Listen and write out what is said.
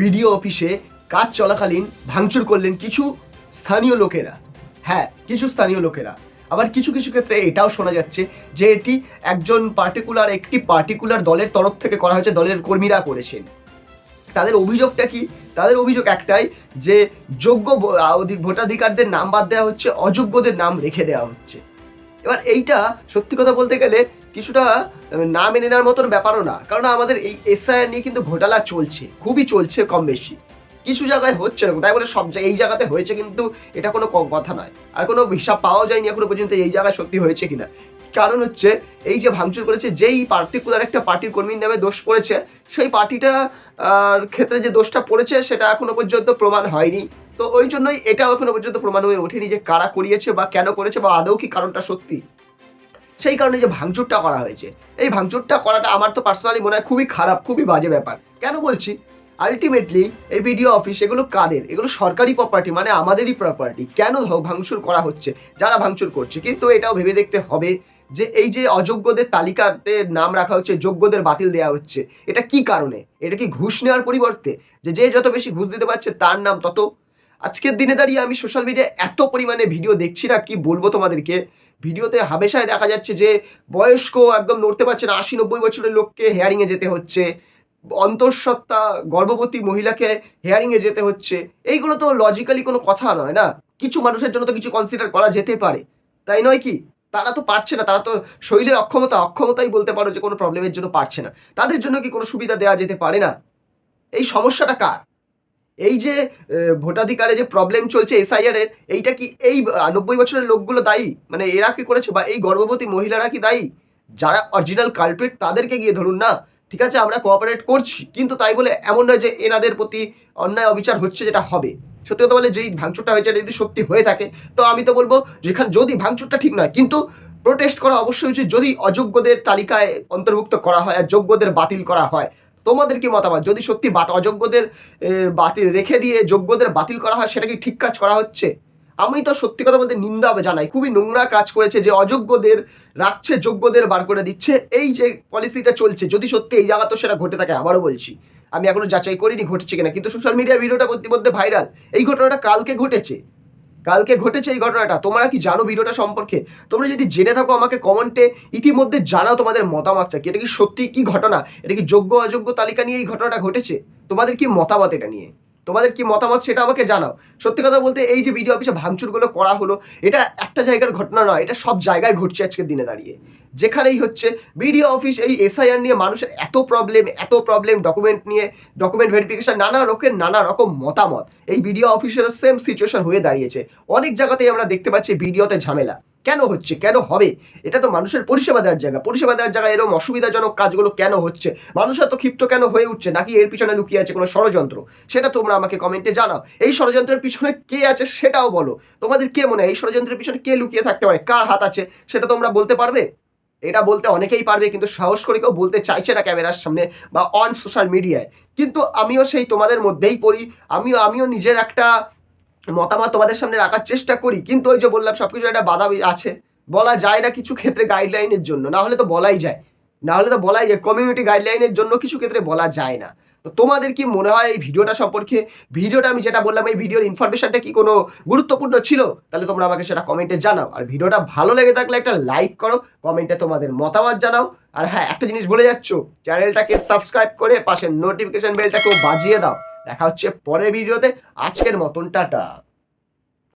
BDO অফিসে কাজ চলাকালীন ভাঙচুর করলেন কিছু স্থানীয় লোকেরা। হ্যাঁ, কিছু স্থানীয় লোকেরা। আবার কিছু কিছু ক্ষেত্রে এটাও শোনা যাচ্ছে যে এটি একটি পার্টিকুলার দলের তরফ থেকে করা হয়েছে, দলের কর্মীরা করেছেন। তাদের অভিযোগটা কি? তাদের অভিযোগ একটাই যে যোগ্য ভোটাধিকারদের নাম বাদ দেওয়া হচ্ছে, অযোগ্যদের নাম রেখে দেওয়া হচ্ছে। এবার এইটা সত্যি কথা বলতে গেলে কিছুটা না মেনে নেওয়ার মতন ব্যাপারও না, কারণ আমাদের এই এসআইআর নিয়ে কিন্তু ঘোটালা চলছে, খুবই চলছে কম বেশি। কিছু জায়গায় হচ্ছে না, তাই বলে সব জায়গায় এই জায়গাতে হয়েছে কিন্তু এটা কোনো কথা নয়। আর কোনো হিসাব পাওয়া যায়নি এখনো পর্যন্ত এই জায়গায় সত্যি হয়েছে কিনা। কারণ হচ্ছে এই যে ভাঙচুর করেছে, যেই পার্টিকুলার একটা পার্টির কর্মীর নামে দোষ পড়েছে, সেই পার্টিটা ক্ষেত্রে যে দোষটা পড়েছে সেটা এখনো পর্যন্ত প্রমাণ হয়নি। তো ওই জন্যই এটাও এখনো পর্যন্ত প্রমাণ হয়ে ওঠেনি যে কারা করিয়েছে বা কেন করেছে বা আদৌ কি কারণটা সত্যি। সেই কারণে যে ভাঙচুরটা করা হয়েছে, এই ভাঙচুরটা করাটা আমার তো পার্সোনালি মনে হয় খুবই খারাপ, খুবই বাজে ব্যাপার। কেন বলছি? আলটিমেটলি এই বিডিও অফিস এগুলো কাদের? এগুলো সরকারি প্রপার্টি, মানে আমাদেরই প্রপার্টি। কেন ভাঙচুর করা হচ্ছে? যারা ভাঙচুর করছে, কিন্তু এটাও ভেবে দেখতে হবে যে এই যে অযোগ্যদের তালিকাতে নাম রাখা হচ্ছে, যোগ্যদের বাতিল দেওয়া হচ্ছে, এটা কি কারণে? এটা কি ঘুষ নেওয়ার পরিবর্তে যে যত বেশি ঘুষ দিতে পারছে তার নাম তত? আজকের দিনে দাঁড়িয়ে আমি সোশ্যাল মিডিয়ায় এত পরিমাণে ভিডিও দেখছি না, কি বলবো তোমাদেরকে। ভিডিওতে হামেশায় দেখা যাচ্ছে যে বয়স্ক একদম নড়তে পারছে না 80-90 বছরের লোককে হেয়ারিংয়ে যেতে হচ্ছে, অন্তঃসত্ত্বা গর্ভবতী মহিলাকে হেয়ারিংয়ে যেতে হচ্ছে। এইগুলো তো লজিক্যালি কোনো কথা নয় না। কিছু মানুষের জন্য তো কিছু কনসিডার করা যেতে পারে, তাই নয় কি? তারা তো পারছে না, তারা তো শরীরের অক্ষমতাই বলতে পারো যে কোনো প্রবলেমের জন্য পারছে না। তাদের জন্য কি কোনো সুবিধা দেওয়া যেতে পারে না? এই সমস্যাটা কার? এই যে ভোটাধিকারে যে প্রবলেম চলছে এসআইআর এর, এইটা কি এই 90 বছরের লোকগুলো দায়ী? মানে এরা কি করেছে? বা এই গর্ভবতী মহিলারা কি দায়ী? যারা অরিজিনাল কালপ্রিট তাদেরকে গিয়ে ধরুন না। ঠিক আছে, আমরা কোঅপারেট করছি, কিন্তু তাই বলে এমন নয় যে এনাদের প্রতি অন্যায় অবিচার হচ্ছে, যেটা হবে। সত্যি কথা বলে যেই ভাঙচুরটা হয়েছে এটা যদি সত্যি হয়ে থাকে, তো আমি তো বলবো যেখানে যদি ভাঙচুরটা ঠিক নয়, কিন্তু প্রোটেস্ট করা অবশ্যই উচিত যদি অযোগ্যদের তালিকায় অন্তর্ভুক্ত করা হয় আর যোগ্যদের বাতিল করা হয়। তোমাদের কি মতামত? যদি সত্যি অযোগ্যদের বাতিল রেখে দিয়ে যোগ্যদের বাতিল করা হয়, সেটা কি ঠিক কাজ করা হচ্ছে? আমি তো সত্যি কথা বলতে নিন্দা জানাই। খুবই নোংরা কাজ করেছে যে অযোগ্যদের রাখছে, যোগ্যদের বার করে দিচ্ছে। এই যে পলিসিটা চলছে, যদি সত্যি এই জায়গা তো সেটা ঘটে থাকে, আবারও বলছি, আমি এখনো যাচাই করিনি ঘটেছে কিনা, কিন্তু সোশ্যাল মিডিয়া ভিডিওটা মধ্যে ভাইরাল। এই ঘটনাটা কালকে ঘটেছে এই ঘটনাটা। তোমরা কি জানো ভিডিওটা সম্পর্কে? তোমরা যদি জেনে থাকো আমাকে কমেন্টে ইতিমধ্যে জানাও তোমাদের মতামতটা কি। এটা কি সত্যি কি ঘটনা? এটা কি যোগ্য অযোগ্য তালিকা নিয়ে এই ঘটনাটা ঘটেছে? তোমাদের কি মতামত এটা নিয়ে? তোমাদের কি মতামত সেটা আমাকে জানাও। সত্যি কথা বলতে এই যে ভিডিও অফিসে ভাঙচুরগুলো করা হলো, এটা একটা জায়গার ঘটনা নয়, এটা সব জায়গায় ঘটছে আজকের দিনে দাঁড়িয়ে। যেখানেই হচ্ছে ভিডিও অফিস, এই এসআইআর নিয়ে মানুষের এত প্রবলেম, ডকুমেন্ট ভেরিফিকেশন, নানা রকম মতামত। এই ভিডিও অফিসেরও সেম সিচুয়েশন হয়ে দাঁড়িয়েছে। অনেক জায়গাতেই আমরা দেখতে পাচ্ছি ভিডিওতে ঝামেলা। কেন হচ্ছে? কেন হবে? এটা তো মানুষের পরিষেবা দেওয়ার জায়গা, এরকম অসুবিধাজনক কাজগুলো কেন হচ্ছে? মানুষ এত ক্ষিপ্ত কেন হয়ে উঠছে? নাকি এর পিছনে লুকিয়ে আছে কোনো ষড়যন্ত্র? সেটা তোমরা আমাকে কমেন্টে জানাও। এই ষড়যন্ত্রের পিছনে কে আছে সেটাও বলো। তোমাদের কে মনে হয় এই ষড়যন্ত্রের পিছনে কে লুকিয়ে থাকতে পারে? কার হাত আছে সেটা তোমরা বলতে পারবে? এটা বলতে অনেকেই পারবে, কিন্তু সাহস করে কেউ বলতে চাইছে না ক্যামেরার সামনে বা অন সোশ্যাল মিডিয়ায়। কিন্তু আমিও সেই তোমাদের মধ্যেই পড়ি। আমিও নিজের একটা মতামত তোমাদের সামনে রাখার চেষ্টা করি, কিন্তু ওই যে বললাম সবকিছু একটা বাধা আছে। বলা যায় না কিছু ক্ষেত্রে গাইডলাইনের জন্য, না হলে তো বলাই যায়, কমিউনিটি গাইডলাইনের জন্য কিছু ক্ষেত্রে বলা যায় না। তো তোমাদের কি মনে হয় এই ভিডিওটা সম্পর্কে? ভিডিওটা আমি যেটা বললাম, এই ভিডিওর ইনফরমেশনটা কি কোনো গুরুত্বপূর্ণ ছিল? তাহলে তোমরা আমাকে সেটা কমেন্টে জানাও। আর ভিডিওটা ভালো লেগে থাকলে একটা লাইক করো, কমেন্টে তোমাদের মতামত জানাও। আর হ্যাঁ, একটা জিনিস বলে যাচ্ছ, চ্যানেলটাকে সাবস্ক্রাইব করে পাশের নোটিফিকেশন বেলটাকেও বাজিয়ে দাও। দেখা হচ্ছে পরের ভিডিওতে। আজকের মতন টাটা।